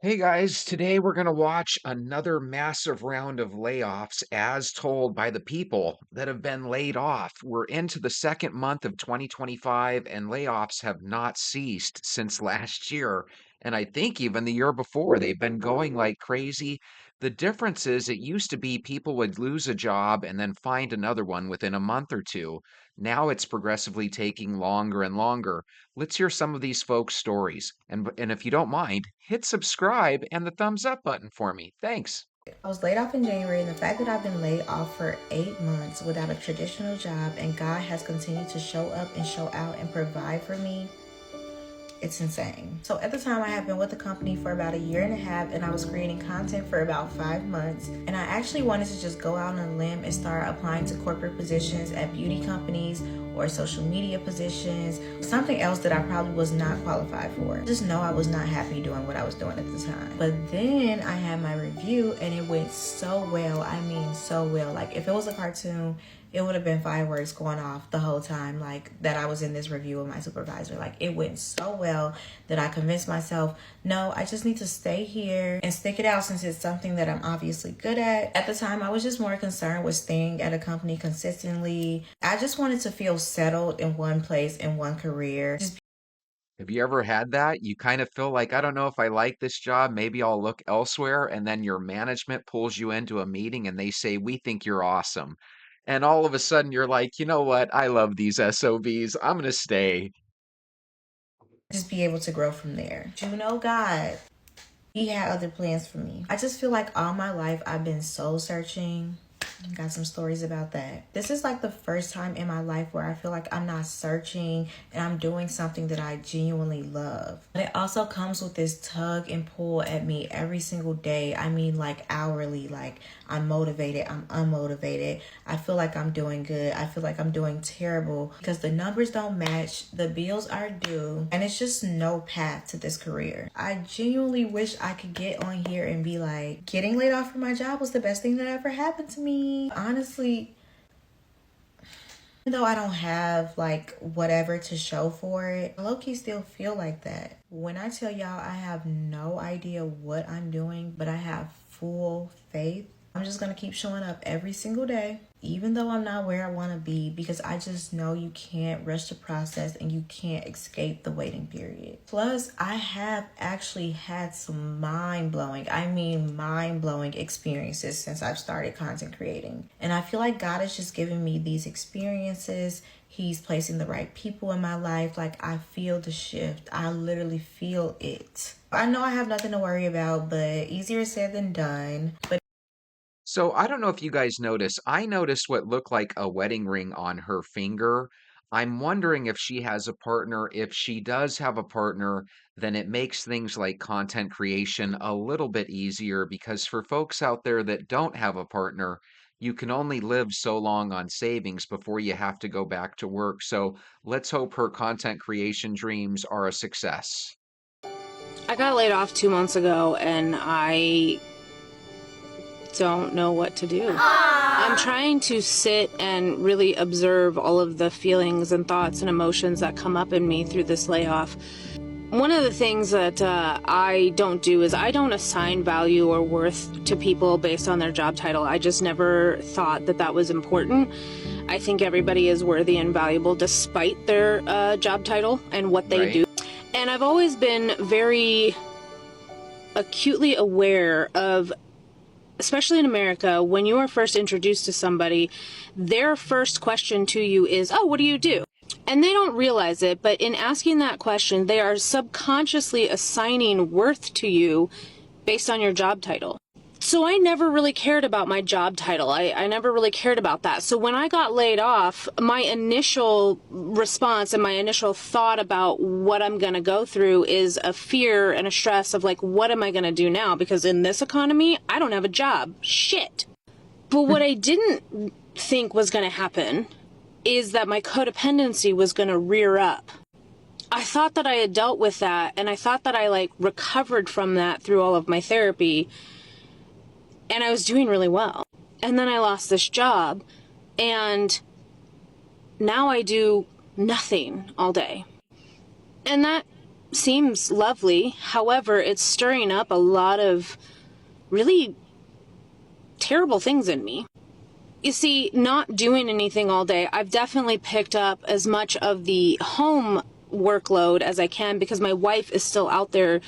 Hey guys, today we're going to watch another massive round of layoffs as told by the people that have been laid off. We're into the second month of 2025 and layoffs have not ceased since last year. And I think even the year before, they've been going like crazy. The difference is it used to be people would lose a job and then find another one within a month or two. Now it's progressively taking longer and longer. Let's hear some of these folks' stories. And if you don't mind, hit subscribe and the thumbs up button for me. Thanks. I was laid off in January, and the fact that I've been laid off for 8 months without a traditional job and God has continued to show up and show out and provide for me, it's insane. So at the time, I had been with the company for about a year and a half, and I was creating content for about 5 months. And I actually wanted to just go out on a limb and start applying to corporate positions at beauty companies or social media positions, something else that I probably was not qualified for. Just know I was not happy doing what I was doing at the time. But then I had my review and it went so well. I mean, so well. Like if it was a cartoon, it would have been fireworks going off the whole time, like that I was in this review with my supervisor. Like it went so well that I convinced myself, no, I just need to stay here and stick it out since it's something that I'm obviously good at. At the time, I was just more concerned with staying at a company consistently. I just wanted to feel settled in one place, in one career. Have you ever had that? You kind of feel like, I don't know if I like this job, maybe I'll look elsewhere. And then your management pulls you into a meeting and they say, we think you're awesome. And all of a sudden you're like, you know what? I love these SOBs. I'm going to stay. Just be able to grow from there. You know, God, He had other plans for me. I just feel like all my life I've been soul searching. Got some stories about that. This is like the first time in my life where I feel like I'm not searching and I'm doing something that I genuinely love. But it also comes with this tug and pull at me every single day. I mean, like hourly, like I'm motivated, I'm unmotivated. I feel like I'm doing good. I feel like I'm doing terrible because the numbers don't match, the bills are due, and it's just no path to this career. I genuinely wish I could get on here and be like, getting laid off from my job was the best thing that ever happened to me. Honestly, even though I don't have like whatever to show for it, I low-key still feel like that. When I tell y'all I have no idea what I'm doing, but I have full faith, I'm just gonna keep showing up every single day, even though I'm not where I wanna be, because I just know you can't rush the process and you can't escape the waiting period. Plus, I have actually had some mind-blowing experiences since I've started content creating. And I feel like God is just giving me these experiences. He's placing the right people in my life. Like I feel the shift. I literally feel it. I know I have nothing to worry about, but easier said than done. But So I don't know if you guys notice, I noticed what looked like a wedding ring on her finger. I'm wondering if she has a partner. If she does have a partner, then it makes things like content creation a little bit easier because for folks out there that don't have a partner, you can only live so long on savings before you have to go back to work. So let's hope her content creation dreams are a success. I got laid off 2 months ago and I don't know what to do. I'm trying to sit and really observe all of the feelings and thoughts and emotions that come up in me through this layoff. One of the things that I don't do is I don't assign value or worth to people based on their job title. I just never thought that that was important. I think everybody is worthy and valuable despite their job title and what they Right? do. And I've always been very acutely aware of, especially in America, when you are first introduced to somebody, their first question to you is, oh, what do you do? And they don't realize it, but in asking that question, they are subconsciously assigning worth to you based on your job title. So I never really cared about my job title. I never really cared about that. So when I got laid off, my initial response and my initial thought about what I'm going to go through is a fear and a stress of like, what am I going to do now? Because in this economy, I don't have a job. Shit. But what I didn't think was going to happen is that my codependency was going to rear up. I thought that I had dealt with that, and I thought that I like recovered from that through all of my therapy. And I was doing really well. And then I lost this job, and now I do nothing all day. And that seems lovely. However, it's stirring up a lot of really terrible things in me. You see, not doing anything all day, I've definitely picked up as much of the home workload as I can because my wife is still out there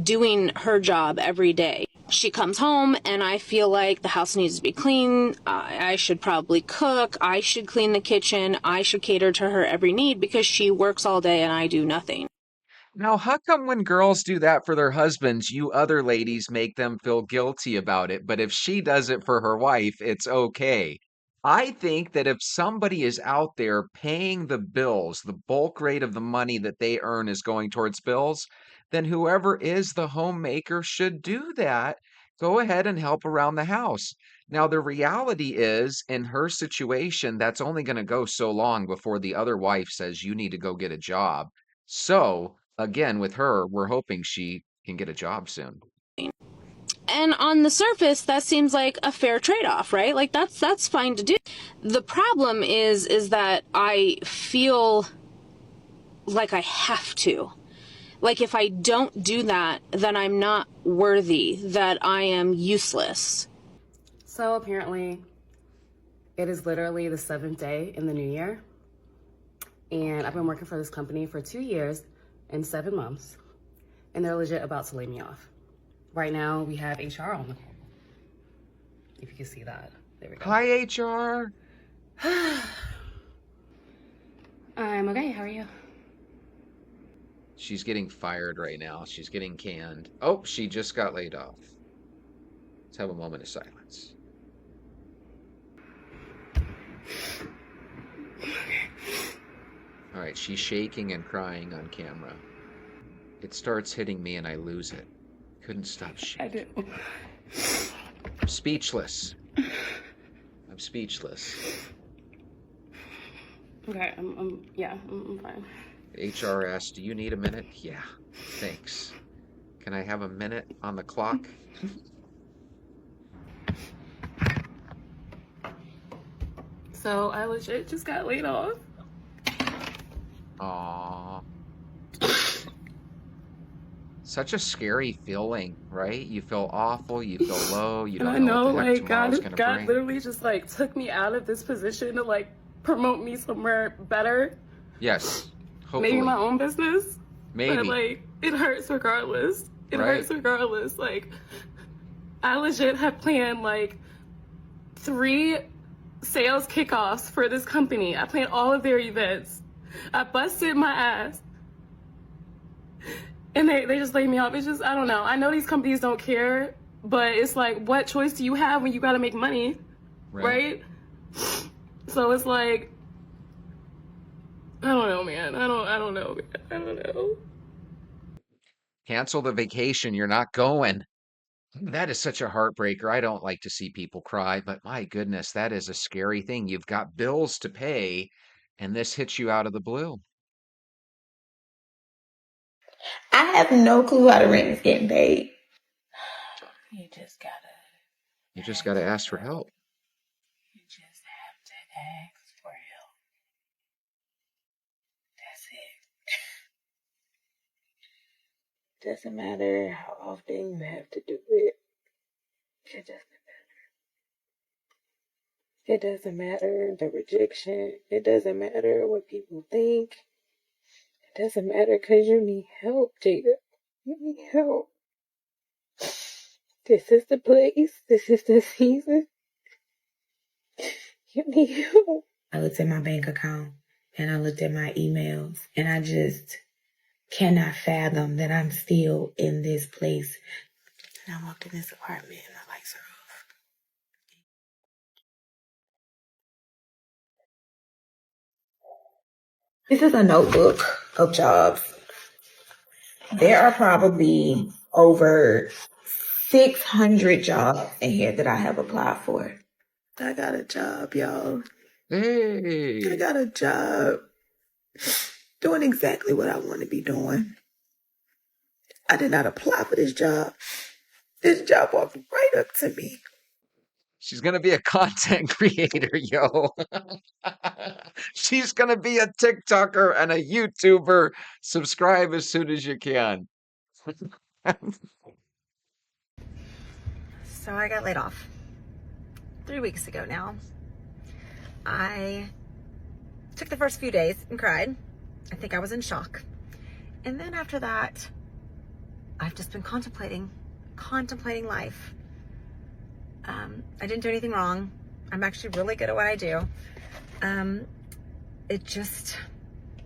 doing her job every day. She comes home and I feel like the house needs to be clean. I should probably cook. I should clean the kitchen. I should cater to her every need because she works all day and I do nothing. Now, how come when girls do that for their husbands, you other ladies make them feel guilty about it, but if she does it for her wife, it's okay? I think that if somebody is out there paying the bills, the bulk rate of the money that they earn is going towards bills, then whoever is the homemaker should do that. Go ahead and help around the house. Now, the reality is, in her situation, that's only going to go so long before the other wife says, you need to go get a job. So, again, with her, we're hoping she can get a job soon. And on the surface, that seems like a fair trade-off, right? Like that's fine to do. The problem is that I feel like I have to. Like if I don't do that, then I'm not worthy, that I am useless. So apparently, it is literally the 7th day in the new year. And I've been working for this company for 2 years and 7 months. And they're legit about to lay me off. Right now, we have HR on the call. If you can see that. There we go. Hi, HR. I'm okay. How are you? She's getting fired right now. She's getting canned. Oh, she just got laid off. Let's have a moment of silence. All right, she's shaking and crying on camera. It starts hitting me and I lose it. Couldn't stop shaking. I do. I'm speechless. I'm speechless. Okay, I'm fine. HR asked, do you need a minute? Yeah, thanks. Can I have a minute on the clock? So I legit just got laid off. Aww. Such a scary feeling, right? You feel awful, you feel low, you And I don't know know, what the heck like, tomorrow's gonna God bring. literally just, like, took me out of this position to, like, promote me somewhere better. Yes, hopefully. Maybe my own business. Maybe. But, like, it hurts regardless. It Right. hurts regardless. Like, I legit have planned, like, 3 sales kickoffs for this company. I planned all of their events. I busted my ass. And they just laid me off. It's just, I don't know. I know these companies don't care, but it's like, what choice do you have when you gotta make money? Right? So it's like, I don't know, man. I don't know, man. I don't know. Cancel the vacation, you're not going. That is such a heartbreaker. I don't like to see people cry, but my goodness, that is a scary thing. You've got bills to pay, and this hits you out of the blue. I have no clue how the rent is getting paid. You just gotta ask for help. You just have to ask for help. That's it. Doesn't matter how often you have to do it. It doesn't matter. It doesn't matter the rejection. It doesn't matter what people think. It doesn't matter because you need help, Jada. You need help. This is the place. This is the season. You need help. I looked at my bank account and I looked at my emails and I just cannot fathom that I'm still in this place. And I walked in this apartment and the lights are off. This is a notebook of jobs. There are probably over 600 jobs in here that I have applied for. I got a job, y'all. Hey! I got a job. Doing exactly what I want to be doing. I did not apply for this job. This job walked right up to me. She's gonna be a content creator, yo. She's gonna be a TikToker and a YouTuber. Subscribe as soon as you can. So I got laid off 3 weeks ago now. I took the first few days and cried. I think I was in shock. And then after that, I've just been contemplating life. I didn't do anything wrong. I'm actually really good at what I do. It just,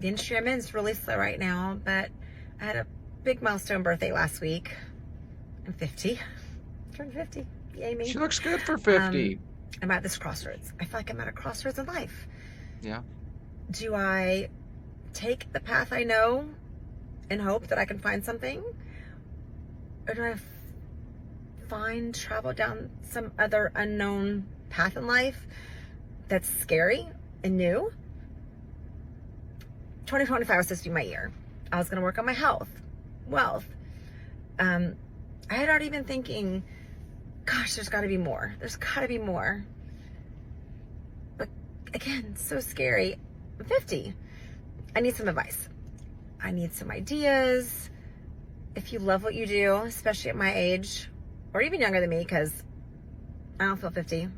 the industry I'm in is really slow right now, but I had a big milestone birthday last week. I'm 50. Turned 50. Yay me. She looks good for 50. I'm at this crossroads. I feel like I'm at a crossroads in life. Yeah. Do I take the path I know and hope that I can find something? Or do I travel down some other unknown path in life that's scary and new? 2025 was supposed to be my year. I was going to work on my health, wealth. I had already been thinking, gosh, there's got to be more. There's got to be more. But again, so scary. I'm 50. I need some advice. I need some ideas. If you love what you do, especially at my age, or even younger than me, because I don't feel 50.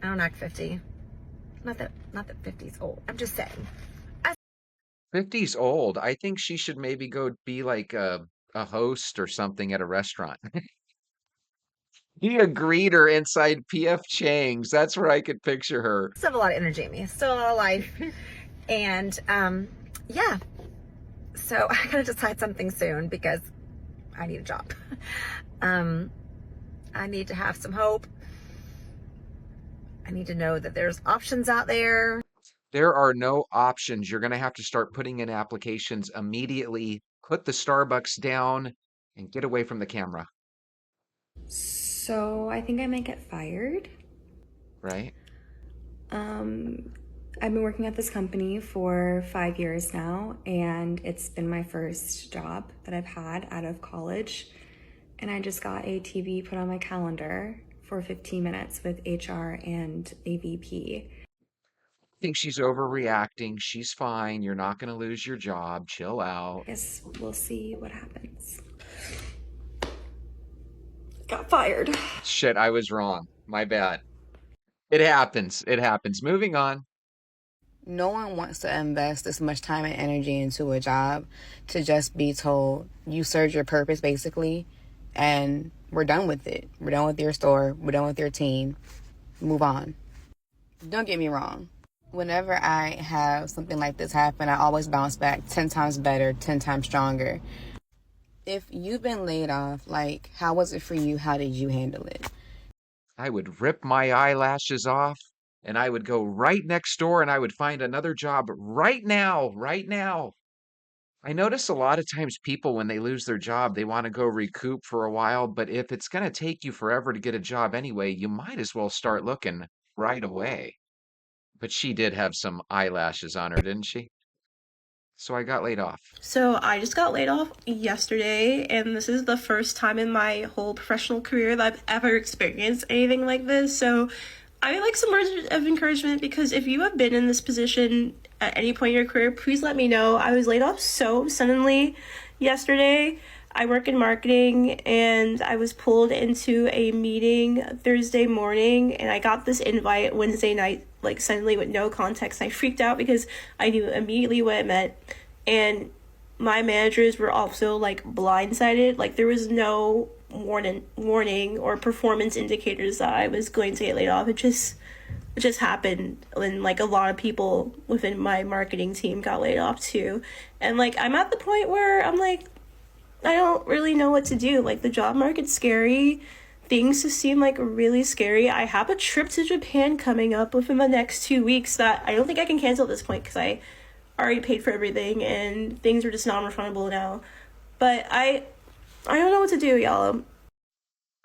I don't act 50. Not that 50 is old. I'm just saying. 50's old. I think she should maybe go be like a host or something at a restaurant. Be a greeter inside PF Chang's. That's where I could picture her. Still have a lot of energy in me. Still a lot of life. And yeah. So I gotta decide something soon because I need a job. I need to have some hope. I need to know that there's options out there. There are no options. You're going to have to start putting in applications immediately. Put the Starbucks down and get away from the camera, So I think I might get fired. right? I've been working at this company for 5 years now, and it's been my first job that I've had out of college. And I just got a TV put on my calendar for 15 minutes with HR and a VP. I think she's overreacting. She's fine. You're not going to lose your job. Chill out. I guess we'll see what happens. Got fired. Shit, I was wrong. My bad. It happens. It happens. Moving on. No one wants to invest this much time and energy into a job to just be told you served your purpose, basically, and we're done with it. We're done with your store. We're done with your team. Move on. Don't get me wrong. Whenever I have something like this happen, I always bounce back 10 times better, 10 times stronger. If you've been laid off, like, how was it for you? How did you handle it? I would rip my eyelashes off and I would go right next door and I would find another job right now, right now. I notice a lot of times people, when they lose their job, they want to go recoup for a while. But if it's going to take you forever to get a job anyway, you might as well start looking right away. But she did have some eyelashes on her, didn't she? So I got laid off. So I just got laid off yesterday, and this is the first time in my whole professional career that I've ever experienced anything like this. So I would like some words of encouragement, because if you have been in this position at any point in your career, please let me know. I was laid off so suddenly yesterday. I work in marketing, and I was pulled into a meeting Thursday morning, and I got this invite Wednesday night, like suddenly with no context. I freaked out because I knew immediately what it meant, and my managers were also like blindsided. Like there was no warning or performance indicators that I was going to get laid off. It just happened, and like a lot of people within my marketing team got laid off too. And like I'm at the point where I'm like, I don't really know what to do. Like the job market's scary. Things just seem like really scary. I have a trip to Japan coming up within the next 2 weeks that I don't think I can cancel at this point because I already paid for everything and things are just non-refundable now. But I don't know what to do, y'all.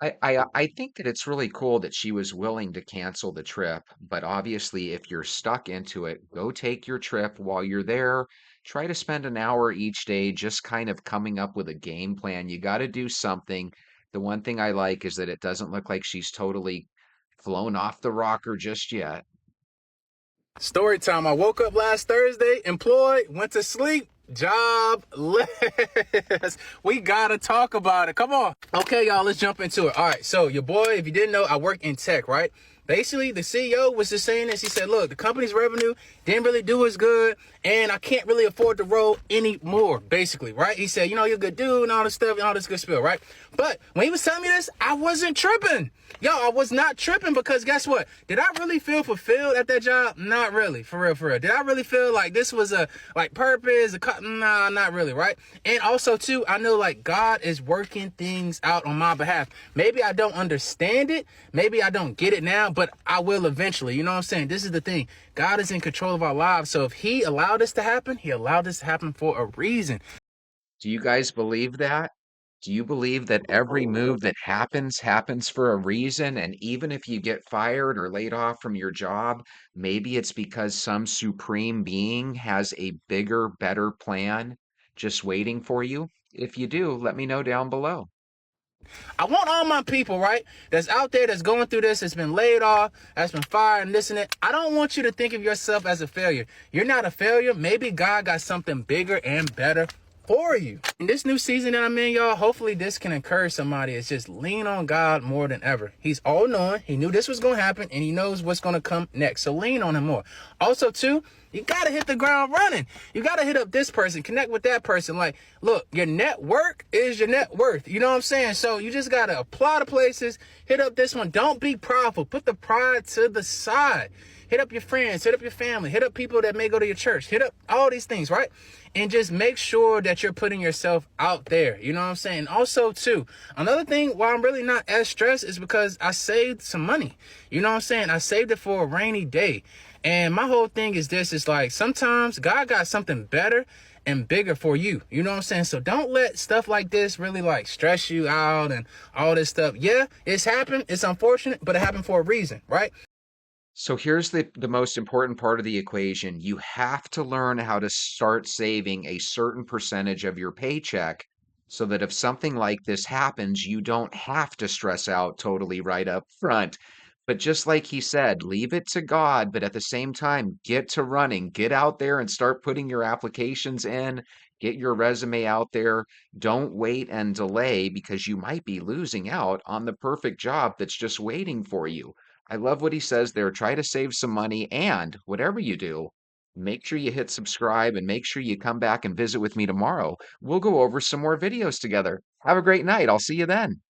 I think that it's really cool that she was willing to cancel the trip, but obviously if you're stuck into it, go take your trip while you're there. Try to spend an hour each day just kind of coming up with a game plan. You got to do something. The one thing I like is that it doesn't look like she's totally flown off the rocker just yet. Story time. I woke up last Thursday, employed, went to sleep, jobless. We gotta talk about it. Come on. Okay, y'all, let's jump into it. All right, so your boy, if you didn't know, I work in tech, right? Basically, the CEO was just saying this. He said, look, the company's revenue didn't really do as good, and I can't really afford to roll anymore, basically, right? He said, you're a good dude and all this stuff and all this good spill, right? But when he was telling me this, I wasn't tripping. Yo, I was not tripping because guess what? Did I really feel fulfilled at that job? Not really, for real, for real. Did I really feel like this was a, purpose? Nah, not really, right? And also, too, I know, God is working things out on my behalf. Maybe I don't understand it. Maybe I don't get it now, but I will eventually. You know what I'm saying? This is the thing. God is in control of our lives. So if he allowed this to happen, he allowed this to happen for a reason. Do you guys believe that? Do you believe that every move that happens for a reason? And even if you get fired or laid off from your job, maybe it's because some supreme being has a bigger, better plan just waiting for you? If you do, let me know down below. I want all my people, right, that's out there that's going through this, that's been laid off, that's been fired and this and that. I don't want you to think of yourself as a failure. You're not a failure. Maybe God got something bigger and better for you. In this new season that I'm in, y'all, hopefully this can encourage somebody. It's just lean on God more than ever. He's all knowing. He knew this was going to happen and he knows what's going to come next. So lean on him more. Also, too, you got to hit the ground running. You got to hit up this person, connect with that person. Look, your network is your net worth. You know what I'm saying? So you just got to apply to places, hit up this one. Don't be prideful. Put the pride to the side. Hit up your friends, hit up your family, hit up people that may go to your church, hit up all these things, right? And just make sure that you're putting yourself out there. You know what I'm saying? Also, too, another thing why I'm really not as stressed is because I saved some money. You know what I'm saying? I saved it for a rainy day. And my whole thing is this, is sometimes God got something better and bigger for you. You know what I'm saying? So don't let stuff like this really stress you out and all this stuff. Yeah, it's happened. It's unfortunate, but it happened for a reason, right? So here's the most important part of the equation. You have to learn how to start saving a certain percentage of your paycheck so that if something like this happens, you don't have to stress out totally right up front. But just like he said, leave it to God, but at the same time, get to running. Get out there and start putting your applications in. Get your resume out there. Don't wait and delay because you might be losing out on the perfect job that's just waiting for you. I love what he says there. Try to save some money, and whatever you do, make sure you hit subscribe and make sure you come back and visit with me tomorrow. We'll go over some more videos together. Have a great night. I'll see you then.